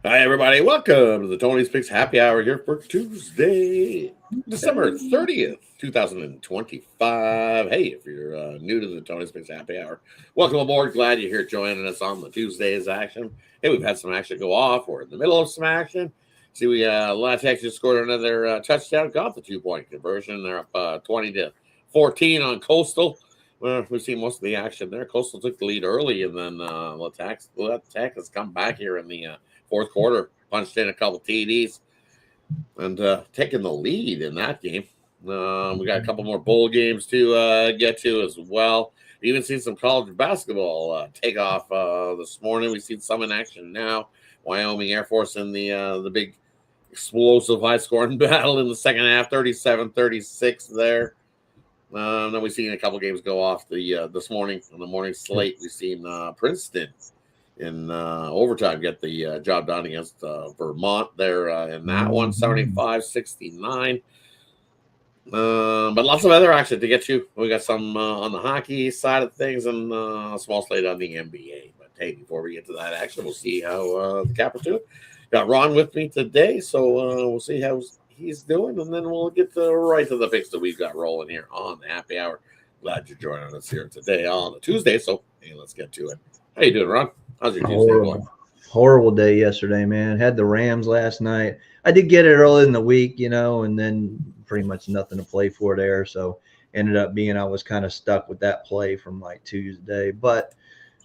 Hi, everybody. Welcome to the Tony's Picks Happy Hour here for Tuesday, December 30th, 2025. Hey, if you're new to the Tony's Picks Happy Hour, welcome aboard. Glad you're here joining us on the Tuesday's action. Hey, we've had some action go off. We're in the middle of some action. See, La Tech just scored another touchdown, got the 2-point conversion. They're up 20-14 on Coastal. Well, we've seen most of the action there. Coastal took the lead early, and then La Tech has come back here in the fourth quarter, punched in a couple TDs, and taking the lead in that game. We got a couple more bowl games to get to as well. We even seen some college basketball take off this morning. We've seen some in action now. Wyoming Air Force in the big explosive high-scoring battle in the second half, 37-36 there. Then we've seen a couple games go off this morning on the morning slate. We've seen Princeton in overtime get the job done against Vermont there in that one, 75-69. But lots of other action to get to. We got some on the hockey side of things and a small slate on the NBA. But hey, before we get to that action, we'll see how the Cappers do. Got Ron with me today, so we'll see how he's doing, and then we'll get right to the picks that we've got rolling here on the Happy Hour. Glad you're joining us here today on a Tuesday, so hey, let's get to it. How you doing, Ron? How's your Tuesday going? Horrible day yesterday, man. Had the Rams last night. I did get it early in the week, and then pretty much nothing to play for there. So ended up being I was kind of stuck with that play from like Tuesday. But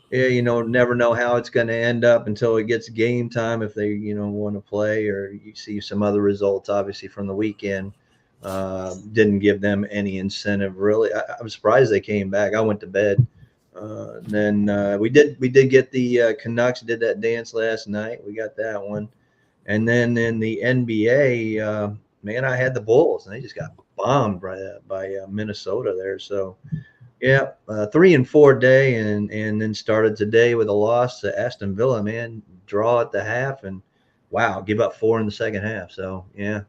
yeah, never know how it's going to end up until it gets game time if they, want to play, or you see some other results obviously from the weekend. Didn't give them any incentive really. I was surprised they came back. I went to bed. Then we did get the Canucks did that dance last night. We got that one, and then in the NBA, man, I had the Bulls and they just got bombed by Minnesota there. So yeah, 3-4 day, and then started today with a loss to Aston Villa. Man, draw at the half, and wow, give up 4 in the second half. So yeah,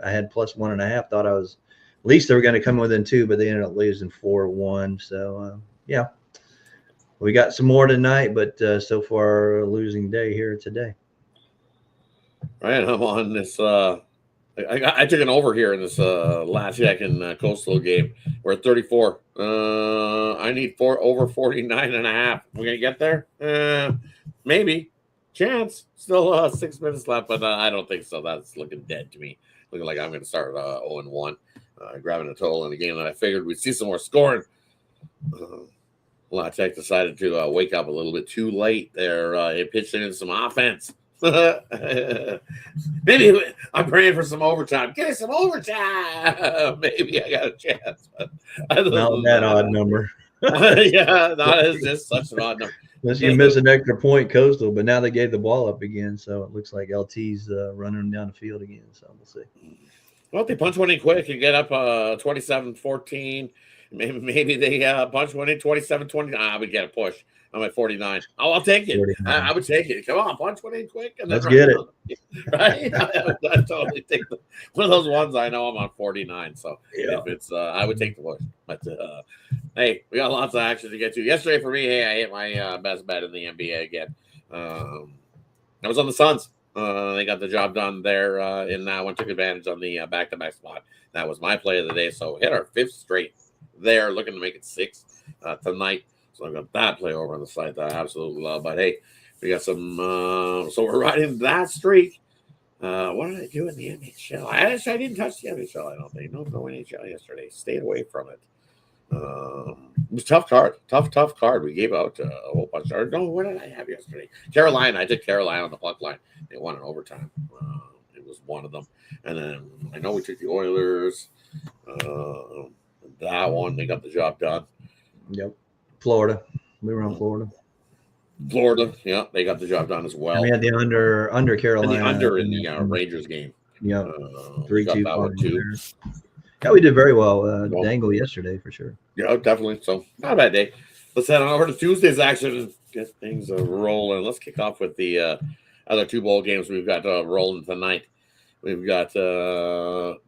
I had plus 1.5. Thought I was at least they were going to come within 2, but they ended up losing 4-1. So yeah. We got some more tonight, but so far a losing day here today. Right, I'm on this. I took an over here in this last second Coastal game. We're at 34. I need over 49.5. We're gonna get there. Maybe chance. Still 6 minutes left, but I don't think so. That's looking dead to me. Looking like I'm gonna start 0-1, grabbing a total in a game that I figured we'd see some more scoring. La Tech decided to wake up a little bit too late there. It pitched in some offense. Maybe I'm praying for some overtime. Give me some overtime. Maybe I got a chance. But not that odd number. Yeah, that is just such an odd number. Unless you miss an extra point, Coastal, but now they gave the ball up again, so it looks like LT's running down the field again. So we'll see. Well, if they punch one in quick and get up 27-14. Maybe they punch one in 27-20. I would get a push. I'm at 49. Oh, I'll take it. I would take it. Come on, punch one in quick. And let's get it. Right? I totally take one of those ones. I know I'm on 49. So yeah. If it's, I would take the push. But hey, we got lots of action to get to. Yesterday for me, hey, I hit my best bet in the NBA again. I was on the Suns. They got the job done there in that one. Took advantage on the back-to-back spot. That was my play of the day. So hit our 5th straight there, looking to make it 6 tonight. So I've got that play over on the site that I absolutely love. But hey, we got some. So we're riding that streak. What did I do in the NHL? I didn't touch the NHL. I don't think. No NHL yesterday. Stayed away from it. It was a tough card. Tough card. We gave out a whole bunch. No, what did I have yesterday? Carolina. I took Carolina on the puck line. They won in overtime. It was one of them. And then I know we took the Oilers. That one, they got the job done. Yep. Florida. We were on Florida. Yeah, they got the job done as well. And we had the under Carolina. And the under in the Rangers game. Yeah. 3-2. Yeah, we did very well. Dangle yesterday for sure. Yeah, definitely. So not a bad day. Let's head on over to Tuesday's action and get things rolling. Let's kick off with the other 2 bowl games we've got rolling tonight. We've got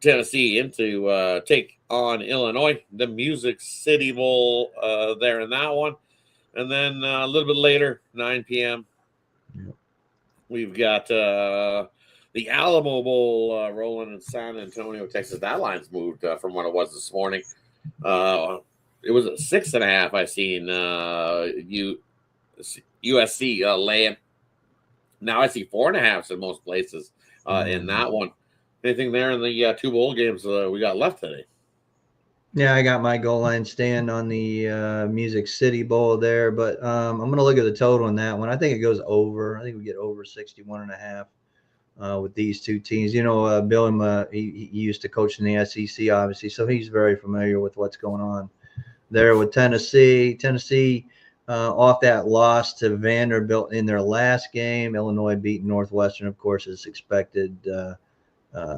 Tennessee in to take on Illinois, the Music City Bowl there in that one. And then a little bit later, 9 p.m., We've got the Alamo Bowl rolling in San Antonio, Texas. That line's moved from what it was this morning. It was at 6.5. I seen USC laying. Now I see 4.5 in most places in that one. Anything there in the two bowl games we got left today? Yeah, I got my goal line stand on the Music City Bowl there, but I'm going to look at the total on that one. I think it goes over. I think we get over 61.5 with these two teams. You know, Bill, he used to coach in the SEC, obviously, so he's very familiar with what's going on there with Tennessee. Tennessee off that loss to Vanderbilt in their last game. Illinois beat Northwestern, of course, as expected.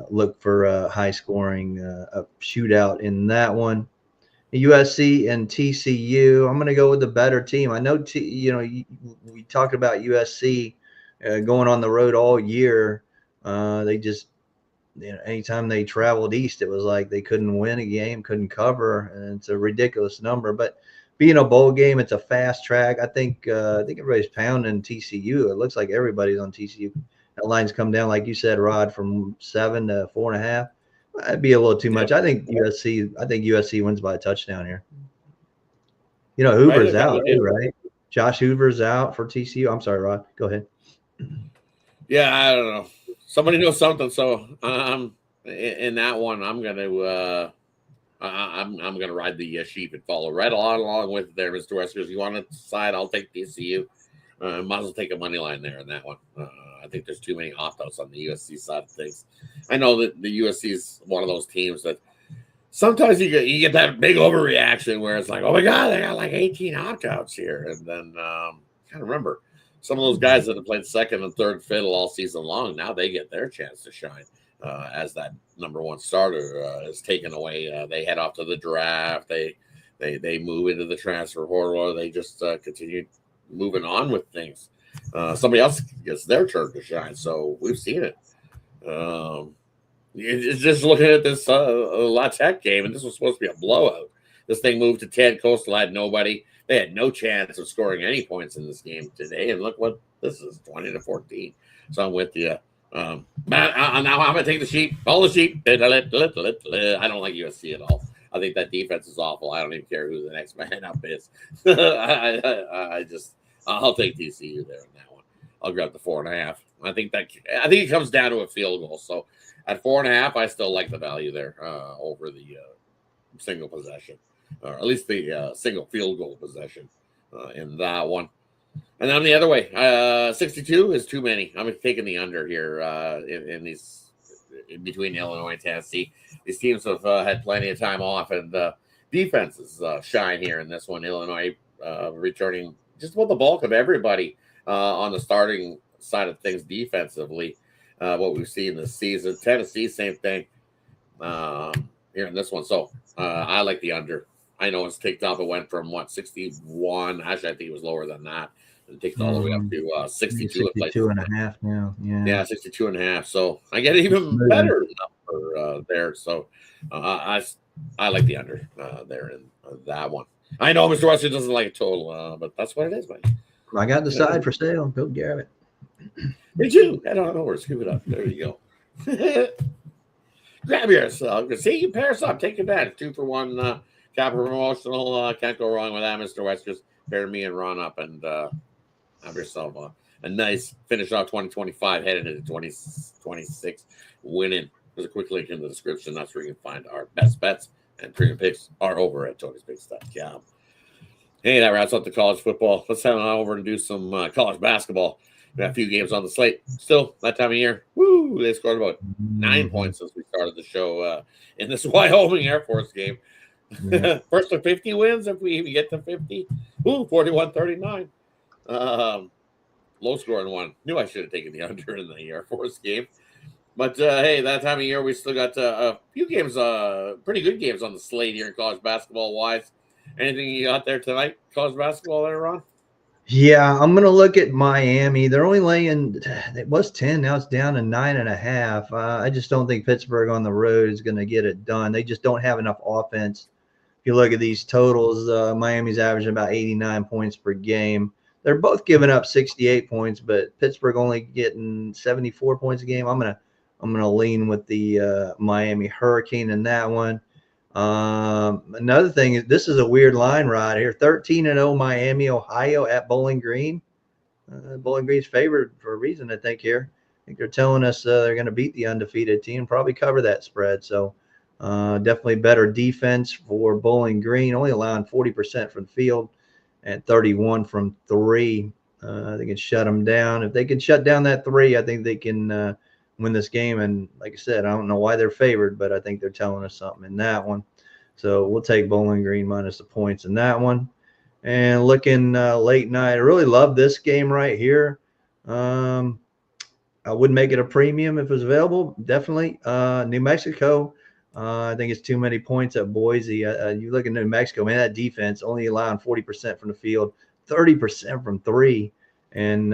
Look for a high-scoring shootout in that one. USC and TCU. I'm going to go with the better team. I know, we talked about USC going on the road all year. They just, anytime they traveled east, it was like they couldn't win a game, couldn't cover, and it's a ridiculous number. But being a bowl game, it's a fast track. I think everybody's pounding TCU. It looks like everybody's on TCU. That line's come down, like you said, Rod, from 7 to 4.5. That'd be a little too much. I think USC wins by a touchdown here. You know, Hoover's out too, right? Josh Hoover's out for TCU. I'm sorry, Rod. Go ahead. Yeah, I don't know. Somebody knows something. So in that one, I'm gonna ride the sheep and follow right along with there, Mr. Westers. You want to decide? I'll take TCU. Might as well take a money line there in that one. I think there's too many opt-outs on the USC side of things. I know that the USC is one of those teams that sometimes you get that big overreaction where it's like, oh my God, they got like 18 opt-outs here. And then kind of remember some of those guys that have played second and third fiddle all season long, now they get their chance to shine as that number one starter is taken away. They head off to the draft. They move into the transfer portal, or they just continue moving on with things. Somebody else gets their turn to shine. So we've seen it. It's just looking at this La Tech game, and this was supposed to be a blowout. This thing moved to 10. Coastal had nobody. They had no chance of scoring any points in this game today. And look what this is, 20-14. So I'm with you. Now I'm going to take the sheep. All the sheep. I don't like USC at all. I think that defense is awful. I don't even care who the next man up is. I'll take TCU there in that one. I'll grab the 4.5. I think it comes down to a field goal. So at 4.5, I still like the value there over the single possession, or at least the single field goal possession in that one. And then the other way, 62 is too many. I'm taking the under here in these between Illinois and Tennessee. These teams have had plenty of time off, and defenses shine here in this one. Illinois returning just about the bulk of everybody on the starting side of things defensively. What we've seen this season. Tennessee, same thing here in this one. So I like the under. I know it's ticked up. It went from 61. Actually, I think it was lower than that. It ticked all the way up to 62. 62.5 now. Yeah, 62.5. So I get an even better number there. So I like the under there in that one. I know Mr. Western doesn't like a total, but that's what it is, man. I got the side for sale. Go grab it. Me too. Head on over. Scoop it up. There you go. Grab yourself. See, you pair us up. Take advantage. 2-for-1 capital promotional. Can't go wrong with that, Mr. Western. Pair me and Ron up and have yourself a nice finish off 2025, heading into 2026 winning. There's a quick link in the description. That's where you can find our best bets and premium picks are over at Tony'sPicks.com. Hey, that wraps up the college football. Let's head on over and do some college basketball. We got a few games on the slate. Still, that time of year, woo, they scored about 9 points since we started the show in this Wyoming Air Force game. Yeah. First to 50 wins, if we even get to 50. Ooh, 41-39. Low scoring one. Knew I should have taken the under in the Air Force game. But, hey, that time of year, we still got a few games, pretty good games on the slate here in college basketball-wise. Anything you got there tonight, college basketball there, Ron? Yeah, I'm going to look at Miami. They're only laying – it was 10. Now it's down to 9.5. I just don't think Pittsburgh on the road is going to get it done. They just don't have enough offense. If you look at these totals, Miami's averaging about 89 points per game. They're both giving up 68 points, but Pittsburgh only getting 74 points a game. I'm gonna lean with the Miami Hurricane in that one. Another thing is this is a weird line right here. 13-0 Miami, Ohio at Bowling Green. Bowling Green's favored for a reason, I think, here. I think they're telling us they're going to beat the undefeated team, probably cover that spread. So definitely better defense for Bowling Green, only allowing 40% from the field and 31 from three. They can shut them down. If they can shut down that three, I think they can win this game. And like I said, I don't know why they're favored, but I think they're telling us something in that one. So we'll take Bowling Green minus the points in that one. And looking late night, I really love this game right here. I would make it a premium if it was available. Definitely. New Mexico, I think it's too many points at Boise. You look at New Mexico, man, that defense only allowing 40% from the field, 30% from three, and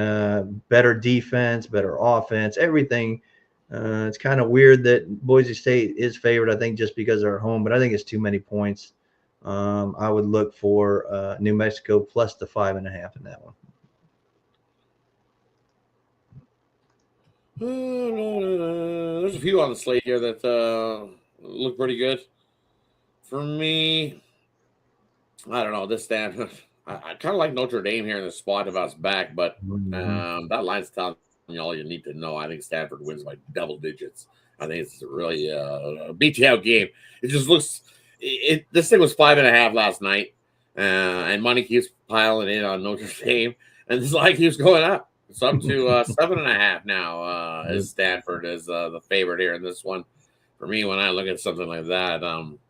better defense, better offense, everything. It's kind of weird that Boise State is favored, I think, just because they're at home, but I think it's too many points. I would look for New Mexico plus the 5.5 in that one. There's a few on the slate here that look pretty good. For me, I don't know. This stand, I kind of like Notre Dame here in the spot if I was back, but that line's telling you all you need to know. I think Stanford wins by double digits. I think it's really a beat you out game. It just looks. This thing was 5.5 last night, and money keeps piling in on Notre Dame, and this line keeps going up. It's up to 7.5 now. As Stanford is the favorite here in this one. For me, when I look at something like that,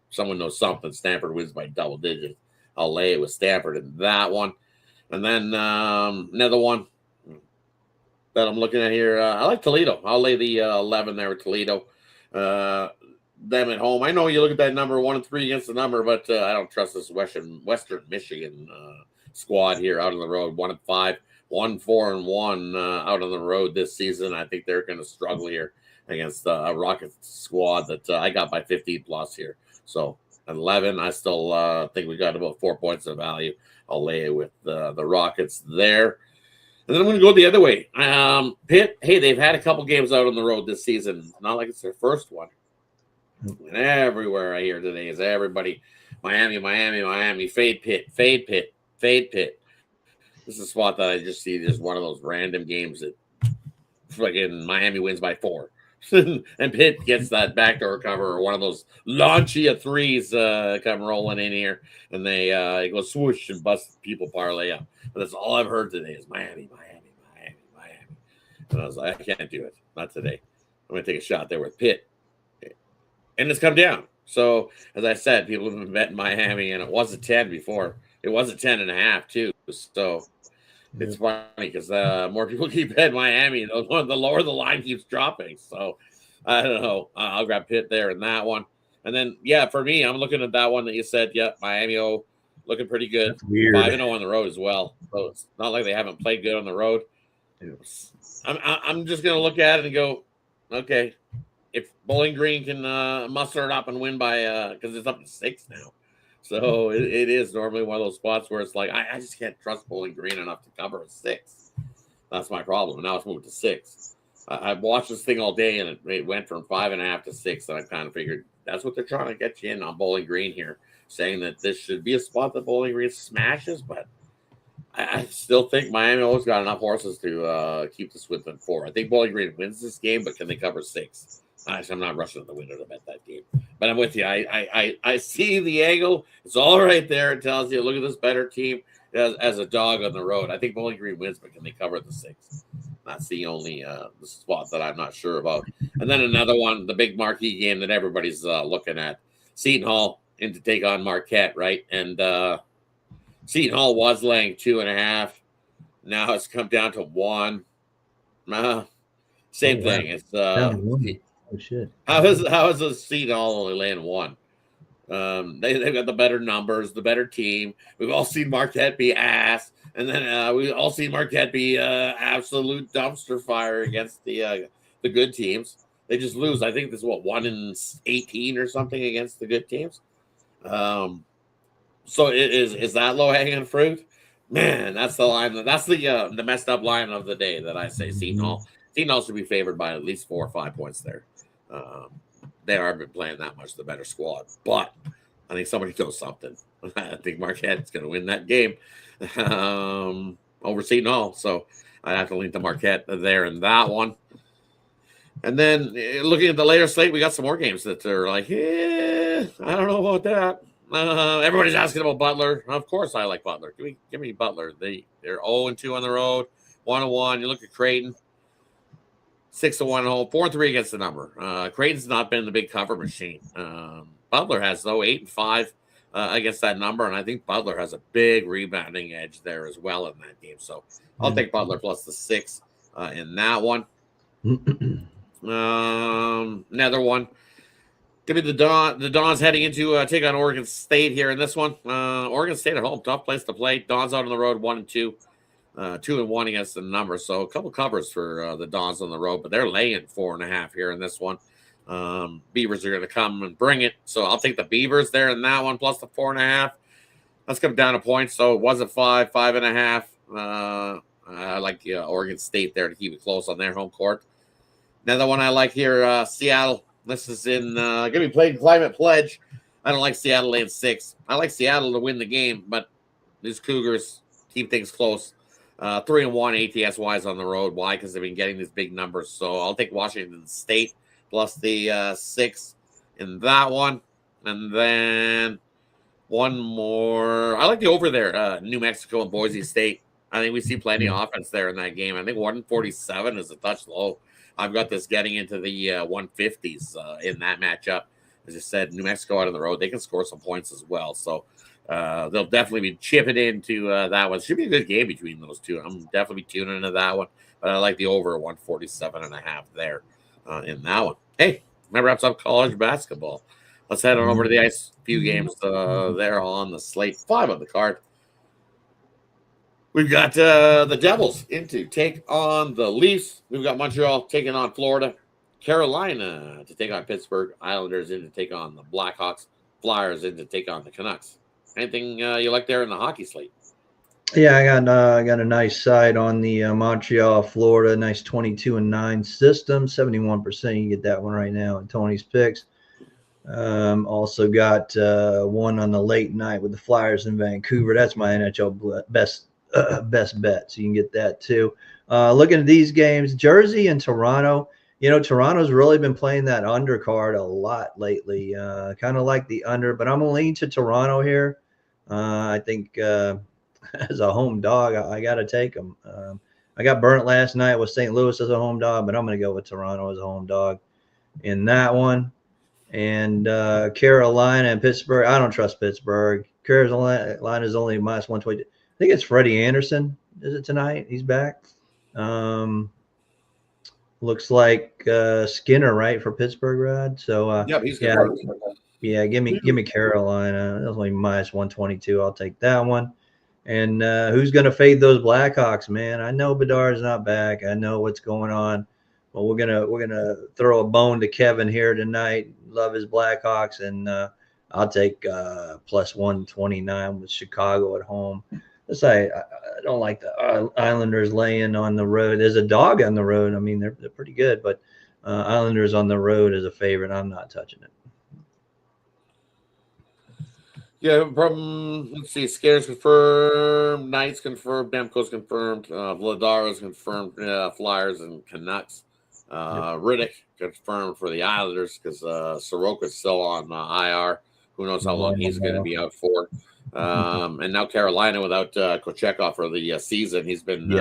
someone knows something. Stanford wins by double digits. I'll lay it with Stanford in that one, and then another one that I'm looking at here. I like Toledo. I'll lay the 11 there with Toledo. Them at home. I know you look at that number 1-3 against the number, but I don't trust this Western Michigan squad here out on the road. 1-5, 1-4-1 out on the road this season. I think they're going to struggle here against a Rocket squad that I got by 15 plus here. So at 11, I still think we got about 4 points of value. I'll lay it with the Rockets there. And then I'm going to go the other way. Pitt, hey, they've had a couple games out on the road this season. Not like it's their first one. And everywhere I hear today is everybody, Miami, fade Pitt. This is a spot that I just see just one of those random games that fucking Miami wins by 4. And Pitt gets that backdoor cover or one of those launchy of threes come rolling in here. And they go swoosh and bust people parlay up. But that's all I've heard today is Miami. And I was like, I can't do it. Not today. I'm going to take a shot there with Pitt. And it's come down. So, as I said, people have been betting Miami, and it was a 10 before. It was a 10.5, too. So, it's funny because more people keep betting Miami. The lower the line keeps dropping. So, I don't know. I'll grab Pitt there in that one. And then, yeah, for me, I'm looking at that one that you said, Miami looking pretty good. 5-0 on the road as well. So, it's not like they haven't played good on the road. I'm just going to look at it and go, okay, if Bowling Green can muster it up and win by because it's up to 6 now. So it is normally one of those spots where it's like, I just can't trust Bowling Green enough to cover a 6. That's my problem. Now it's moved to 6. I've watched this thing all day, and it went from 5.5 to 6, and I kind of figured that's what they're trying to get you in on Bowling Green here, saying that this should be a spot that Bowling Green smashes, but I still think Miami always got enough horses to keep this within 4. I think Bowling Green wins this game, but can they cover 6? I'm not rushing to the winner to bet that game, but I'm with you. I see the angle. It's all right there. It tells you, look at this better team as a dog on the road. I think Bowling Green wins, but can they cover the 6? That's the only the spot that I'm not sure about. And then another one, the big marquee game that everybody's looking at. Seton Hall in to take on Marquette, right? And Seton Hall was laying 2.5. Now it's come down to 1. Same thing. It's oh shit! How is the Seton Hall only laying 1? They've got the better numbers, the better team. We've all seen Marquette be ass, and then we've all seen Marquette be absolute dumpster fire against the good teams. They just lose. I think this is 1-18 or something against the good teams. So is that low hanging fruit? Man, that's the line. That's the messed up line of the day that I say Seton Hall. Seton Hall should be favored by at least 4 or 5 points there. Um, they are been playing that much the better squad, but I think somebody knows something. I think Marquette's going to win that game over Seton Hall, so I have to lean to Marquette there in that one. And then looking at the later slate, we got some more games that are like, I don't know about that. Everybody's asking about Butler. Of course, I like Butler. Give me Butler. They're 0-2 on the road, 1-1. You look at Creighton, 6-1 home, 4-3 against the number. Creighton's not been the big cover machine. Butler has though 8-5 against that number, and I think Butler has a big rebounding edge there as well in that game. So I'll take Butler plus the 6 in that one. Another one. Give me the Dons heading into take on Oregon State here in this one. Oregon State at home, tough place to play. Dons out on the road, 1-2, 2-1 against the number. So a couple covers for the Dons on the road, but they're laying 4.5 here in this one. Beavers are going to come and bring it, so I'll take the Beavers there in that one plus the 4.5. Let's come down to points. So it was a 5.5. I like Oregon State there to keep it close on their home court. Another one I like here, Seattle. This is in going to be played Climate Pledge. I don't like Seattle laying 6. I like Seattle to win the game, but these Cougars keep things close. 3-1 ATS-wise on the road. Why? Because they've been getting these big numbers. So I'll take Washington State plus the 6 in that one. And then one more. I like the over there, New Mexico and Boise State. I think we see plenty of offense there in that game. I think 147 is a touch low. I've got this getting into the 150s in that matchup. As I said, New Mexico out on the road, they can score some points as well. So they'll definitely be chipping into that one. Should be a good game between those two. I'm definitely tuning into that one. But I like the over 147.5 there in that one. Hey, that wraps up college basketball. Let's head on over to the ice. A few games there on the slate. 5 on the card. We've got the Devils in to take on the Leafs. We've got Montreal taking on Florida. Carolina to take on Pittsburgh. Islanders in to take on the Blackhawks. Flyers in to take on the Canucks. Anything you like there in the hockey slate? Yeah, I got a nice side on the Montreal, Florida. Nice 22-9 system. 71%. You can get that one right now in Tony's picks. Also got one on the late night with the Flyers in Vancouver. That's my NHL best bet, so you can get that too. Looking at these games, Jersey and Toronto. Toronto's really been playing that undercard a lot lately. Kind of like the under, but I'm gonna lean to Toronto here. I think as a home dog, I got to take them. I got burnt last night with St. Louis as a home dog, but I'm going to go with Toronto as a home dog in that one. And Carolina and Pittsburgh, I don't trust Pittsburgh. Carolina is only minus 120. I think it's Freddie Anderson. Is it tonight? He's back. Looks like Skinner, right, for Pittsburgh, Rod? So He's good. Yeah, give me Carolina. That's only minus 122. I'll take that one. And who's going to fade those Blackhawks, man? I know Bedard's not back. I know what's going on. Well, we're gonna throw a bone to Kevin here tonight. Love his Blackhawks, and I'll take plus 129 with Chicago at home. I don't like the Islanders laying on the road. There's a dog on the road. I mean, they're pretty good, but Islanders on the road is a favorite. I'm not touching it. Yeah, let's see, Scares confirmed, Knights confirmed, Demko's confirmed, Vladara's confirmed, Flyers and Canucks. Riddick confirmed for the Islanders because Soroka's still on IR. Who knows how long he's going to be out for. And now Carolina without Kochekov for the season. He's been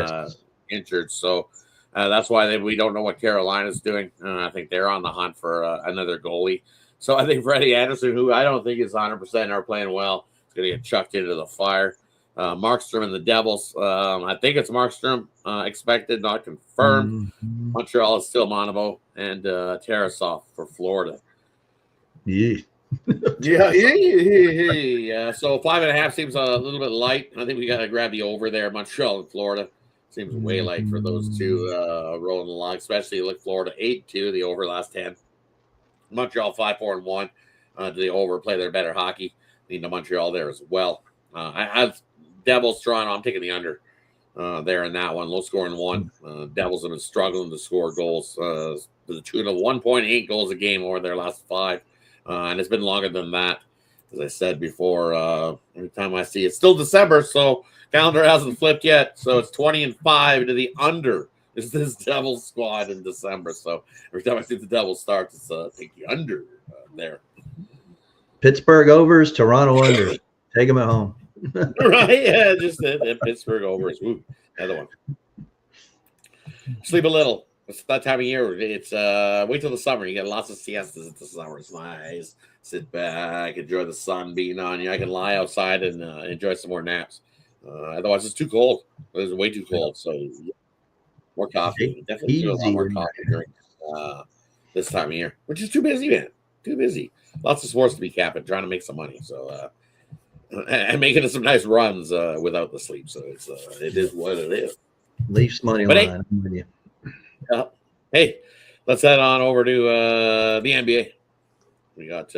injured, so that's why we don't know what Carolina's doing. I think they're on the hunt for another goalie. So I think Freddie Anderson, who I don't think is 100% or playing well, is going to get chucked into the fire. Markstrom and the Devils. I think it's Markstrom expected, not confirmed. Mm-hmm. Montreal is still Monabo and Tarasov for Florida. Yeah. Yeah. So 5.5 seems a little bit light. I think we got to grab the over there. Montreal and Florida seems way light for those two rolling along, especially like Florida 8-2, the over last 10. Montreal 5-4-1 to the over, play their better hockey. Need to Montreal there as well. Devils, Toronto. I'm taking the under there in that one. Low scoring one. Devils have been struggling to score goals to the tune of 1.8 goals a game over their last 5. And it's been longer than that. As I said before, every time I see it's still December, so calendar hasn't flipped yet. So it's 20-5 to the under. Is this Devils squad in December? So every time I see the Devils start, it's take the under there. Pittsburgh overs, Toronto unders. Take them at home. Right? Yeah, just the Pittsburgh overs. Ooh, another one. Sleep a little. It's that time of year. It's wait till the summer. You get lots of siestas in the summer. It's nice. Sit back, enjoy the sun beating on you. I can lie outside and enjoy some more naps. Otherwise, it's too cold. It's way too cold. So more coffee. Definitely do a lot more coffee during this time of year, which is too busy, man. Too busy. Lots of sports to be capping, trying to make some money. So and making some nice runs without the sleep. So it is what it is. Leafs money line. I'm with you. Hey, let's head on over to the NBA. We got 5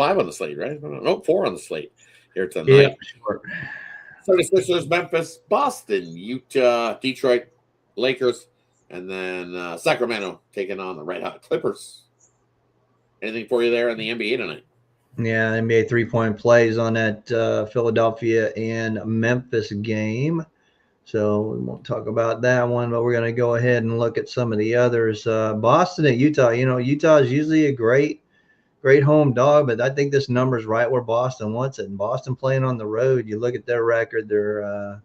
on the slate, right? No, 4 on the slate here tonight. Yeah, sure. 76ers, Memphis, Boston, Utah, Detroit, Lakers, and then Sacramento taking on the Red Hot Clippers. Anything for you there in the NBA tonight? Yeah, NBA 3-point plays on that Philadelphia and Memphis game. So we won't talk about that one, but we're going to go ahead and look at some of the others. Boston and Utah. Utah is usually a great home dog, but I think this number's right where Boston wants it. And Boston playing on the road, you look at their record, they're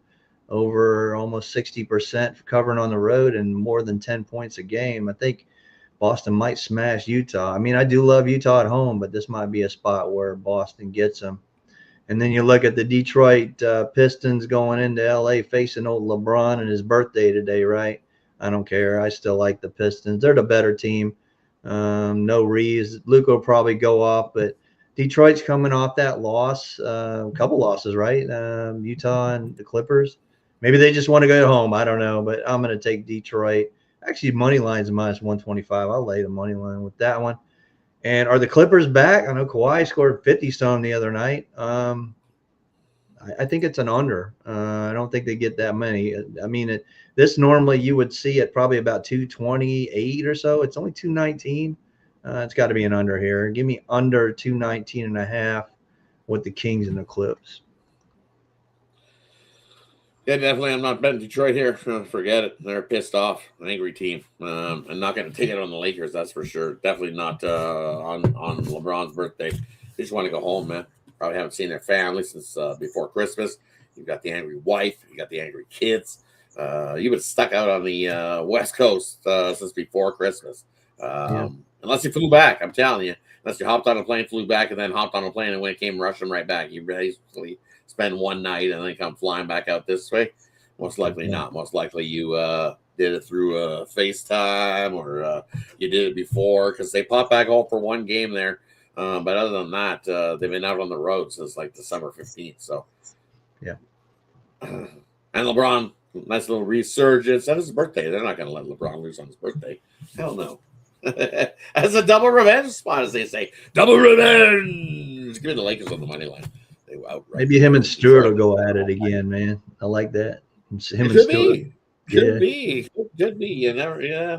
over almost 60% covering on the road and more than 10 points a game. I think Boston might smash Utah. I mean, I do love Utah at home, but this might be a spot where Boston gets them. And then you look at the Detroit Pistons going into L.A. facing old LeBron and his birthday today, right? I don't care. I still like the Pistons. They're the better team. No Reeves. Luka will probably go off, but Detroit's coming off that loss, a couple losses, right? Utah and the Clippers. Maybe they just want to go home. I don't know, but I'm going to take Detroit. Actually, money line's minus 125. I'll lay the money line with that one. And are the Clippers back? I know Kawhi scored 50-some the other night. I think it's an under. I don't think they get that many. I mean, this normally you would see it probably about 228 or so. It's only 219. It's got to be an under here. Give me under 219.5 with the Kings and the Clips. Yeah, definitely. I'm not betting Detroit here. Forget it. They're pissed off. An angry team. I'm not going to take it on the Lakers, that's for sure. Definitely not on LeBron's birthday. They just want to go home, man. Probably haven't seen their family since before Christmas. You've got the angry wife. You got the angry kids. You've been stuck out on the West Coast since before Christmas. Unless you flew back, I'm telling you. Unless you hopped on a plane, flew back, and then hopped on a plane and when it came rushing right back. You basically spend one night and then come flying back out this way. Most likely not. Most likely you did it through FaceTime or you did it before because they popped back home for one game there. But other than that, they've been out on the road since like December 15th. So, yeah. And LeBron, nice little resurgence. That is his birthday. They're not going to let LeBron lose on his birthday. Hell no. As a double revenge spot, as they say. Double revenge. Give me the Lakers on the money line. They outright. Maybe him and Stewart will go at it again, man. I like that. Him and Stewart. Could be. You never, yeah.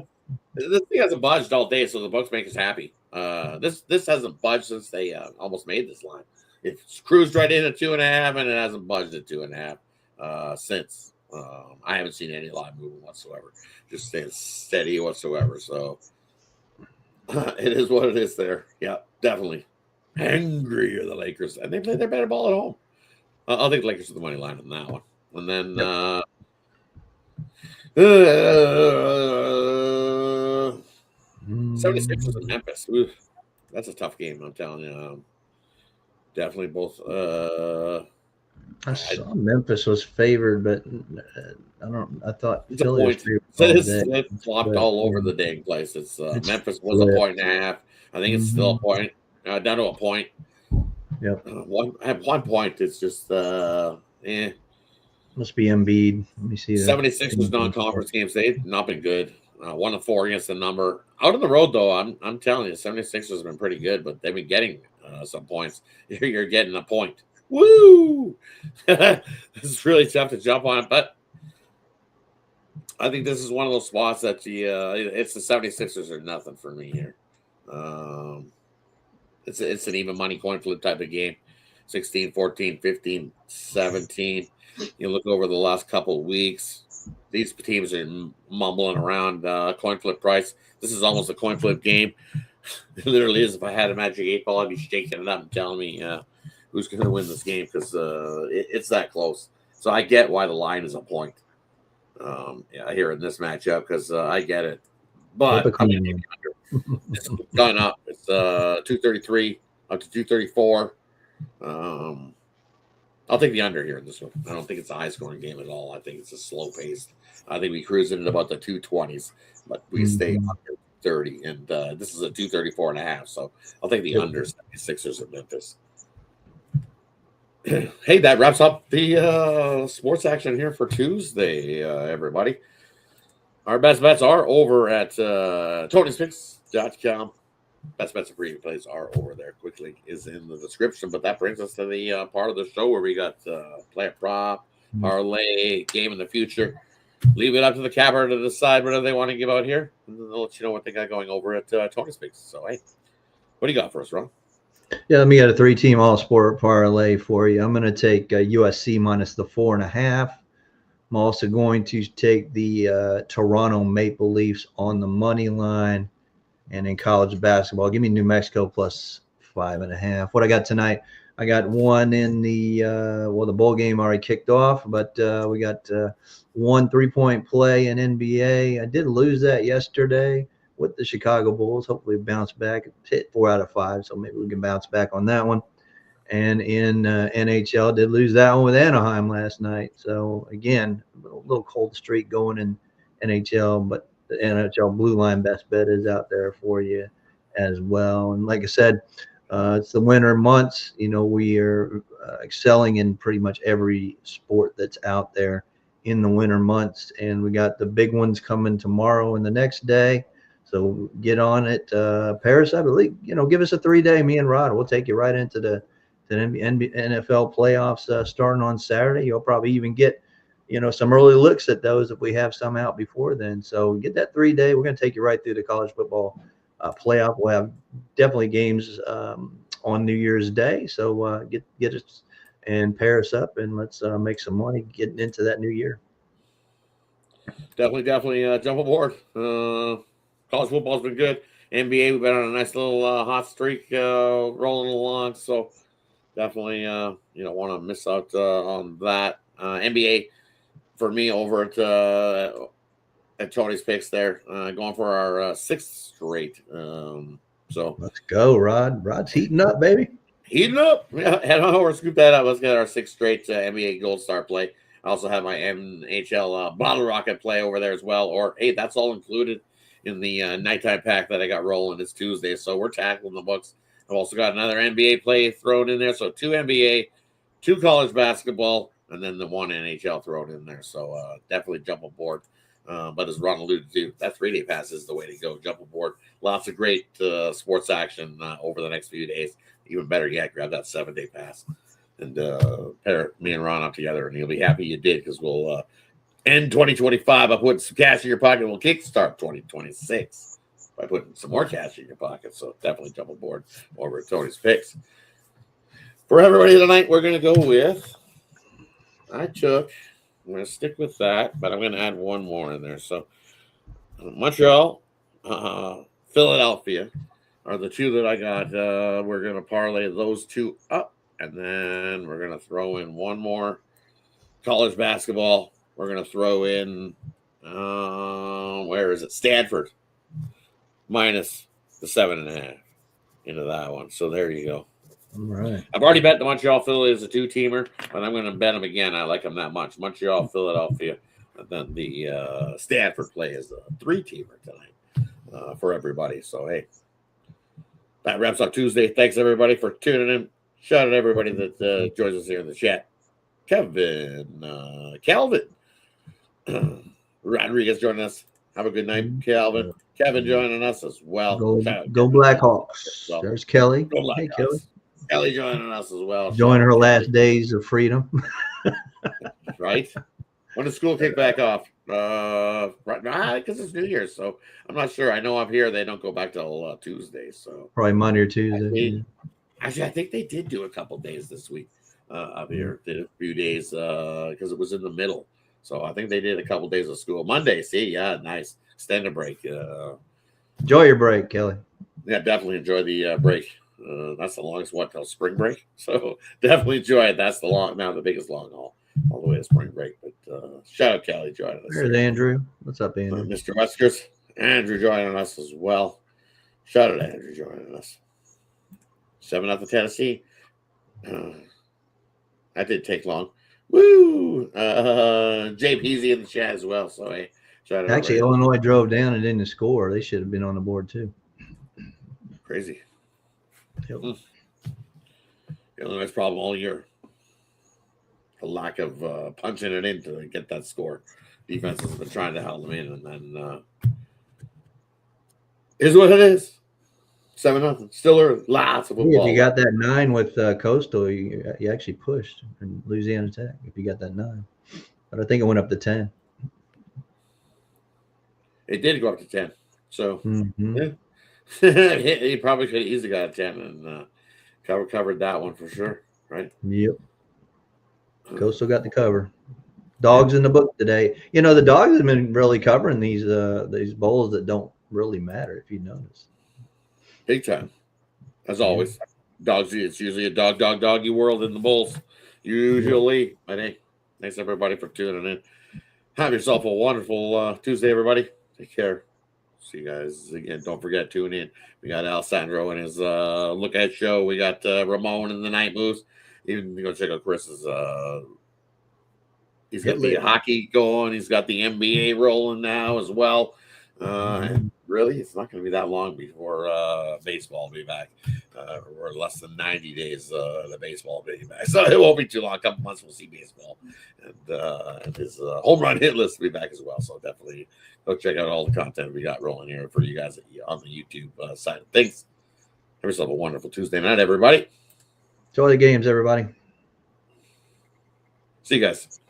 This thing hasn't budged all day, so the books make us happy. This hasn't budged since they almost made this line. It's cruised right in at 2.5, and it hasn't budged at 2.5 since. I haven't seen any line movement whatsoever. Just staying steady whatsoever. So it is what it is there. Yeah, definitely. Angry are the Lakers, and they play their better ball at home. I'll take the Lakers with the money line on that one. And then 76ers in Memphis. Ooh, that's a tough game, I'm telling you. Definitely both. I saw Memphis was favored, but I thought it's Philly was favored. It's flopped all over the dang place. It's Memphis was a 1.5. I think it's still a point. Down to a point. Yep. At one point, it's just Must be Embiid. Let me see. 76ers non-conference games. They've not been good. 1-4 against the number. Out on the road, though, I'm telling you, 76ers have been pretty good, but they've been getting some points. You're getting a point. Woo! This is really tough to jump on, but I think this is one of those spots that it's the 76ers or nothing for me here. It's an even money coin flip type of game. 16, 14, 15, 17. You look over the last couple of weeks, these teams are mumbling around coin flip price. This is almost a coin flip game. It literally is. If I had a magic 8 ball, I'd be shaking it up and telling me who's going to win this game because it's that close. So I get why the line is a point. Here in this matchup because I get it, but I'm going to under. It's gone up. It's 233 up to 234. I'll take the under here in this one. I don't think it's a high scoring game at all. I think it's a slow paced. I think we cruise in at about the 220s, but we stay under 30, and this is a 234.5. So I'll take the under 76ers at Memphis. Hey, that wraps up the sports action here for Tuesday, everybody. Our best bets are over at Tony'sPicks.com. Best bets and preview plays are over there. Quick link is in the description. But that brings us to the part of the show where we got play a prop, parlay, game in the future. Leave it up to the capper to decide whether they want to give out here. And then they'll let you know what they got going over at Tony's Picks. So, hey, what do you got for us, Ron? Yeah, let me get a 3-team all-sport parlay for you. I'm going to take USC minus the 4.5. I'm also going to take the Toronto Maple Leafs on the money line. And in college basketball, give me New Mexico plus 5.5. What I got tonight, I got one in the the bowl game already kicked off, but we got 1 3-point play in NBA. I did lose that yesterday with the Chicago Bulls. Hopefully bounce back. Hit 4 out of 5, so maybe we can bounce back on that one. And in NHL, did lose that one with Anaheim last night. So again, a little cold streak going in NHL, but the NHL Blue Line best bet is out there for you as well. And like I said, it's the winter months. You know, we are excelling in pretty much every sport that's out there in the winter months. And we got the big ones coming tomorrow and the next day. So get on it. Paris, I believe, give us a 3-day. Me and Rod, we'll take you right into the NFL playoffs starting on Saturday. You'll probably even get, some early looks at those if we have some out before then. So get that 3-day. We're going to take you right through the college football playoff. We'll have definitely games on New Year's Day. So get us and pair us up and let's make some money getting into that new year. Definitely jump aboard. College football's been good. NBA, we've been on a nice little hot streak rolling along. So definitely, you don't want to miss out on that. NBA, for me, over at Tony's Picks there, going for our 6th straight. So let's go, Rod. Rod's heating up, baby. Heating up. Yeah, head on over, scoop that up. Let's get our 6th straight NBA Gold Star play. I also have my NHL Bottle Rocket play over there as well. Or, hey, that's all included in the nighttime pack that I got rolling this Tuesday. So we're tackling the books. I've also got another NBA play thrown in there. So 2 NBA, 2 college basketball, and then the 1 NHL thrown in there. So definitely jump aboard. But as Ron alluded to, that 3-day pass is the way to go. Jump aboard. Lots of great sports action over the next few days. Even better yet, grab that 7-day pass and pair me and Ron up together, and you'll be happy you did because we'll end 2025 by putting some cash in your pocket. We'll kickstart 2026 by putting some more cash in your pocket. So definitely jump aboard over at Tony's Picks. For everybody tonight, we're going to go with I'm going to stick with that, but I'm going to add one more in there. So Montreal, Philadelphia are the 2 that I got. We're going to parlay those 2 up, and then we're going to throw in one more college basketball. We're going to throw in, where is it? Stanford minus the 7.5 into that one. So there you go. All right. I've already bet the Montreal Philly is a 2-teamer, but I'm going to bet them again. I like them that much. Montreal, Philadelphia, and then the Stanford play is a 3-teamer tonight for everybody. So, hey, that wraps up Tuesday. Thanks, everybody, for tuning in. Shout out to everybody that joins us here in the chat. Calvin Rodriguez joining us. Have a good night, Calvin. Kevin joining us as well. Go Blackhawks. So, there's Kelly. Go Blackhawks. Hey, Kelly. Kelly joining us as well. Enjoying Shout her out last Kelly. days of freedom. Right? When does school kick back off? Right now, because it's New Year's, so I'm not sure. I know up here they don't go back till Tuesday. So Probably Monday or Tuesday. actually, I think they did do a couple days this week up here. Did a few days because it was in the middle. So I think they did a couple days of school. Monday, see, yeah, nice extended break. Enjoy your break, Kelly. Yeah, definitely enjoy the break. That's the longest one till spring break. So definitely enjoy it. That's the biggest long haul all the way to spring break. But shout out Kelly joining us. There's Andrew. What's up, Andrew? Mr. Weskers, Andrew joining us as well. Shout out Andrew joining us. 7-0 Tennessee. That didn't take long. Woo! JP's in the chat as well. So hey, shout out. Actually, Illinois drove down and didn't score. They should have been on the board too. Crazy. Yep. Illinois' problem all year. The lack of punching it in to get that score. Defense has been trying to hold them in, and then is what it is. 7-0. Still early. Lots of football. If you got that 9 with Coastal, you actually pushed in Louisiana Tech. If you got that 9, but I think it went up to 10. It did go up to 10. So Mm-hmm. yeah. He probably could have easily got a 10 and covered that one for sure, right? Yep. Coastal got the cover. Dogs in the book today. You know, the Dogs have been really covering these bowls that don't really matter, if you notice. Big time. As always. Dogs, it's usually a doggy world in the bowls. Usually. But hey, thanks everybody for tuning in. Have yourself a wonderful Tuesday, everybody. Take care. See you guys again. Don't forget, tune in. We got Alessandro and his look at show. We got Ramon and the Night Moves. Even go check out Chris's. He's got the hockey going. He's got the NBA rolling now as well. And really, it's not going to be that long before baseball will be back. We're less than 90 days the baseball will be back. So it won't be too long. A couple months we'll see baseball. And his home run hit list will be back as well. So definitely go check out all the content we got rolling here for you guys on the YouTube side of things. Have yourself a wonderful Tuesday night, everybody. Enjoy the games, everybody. See you guys.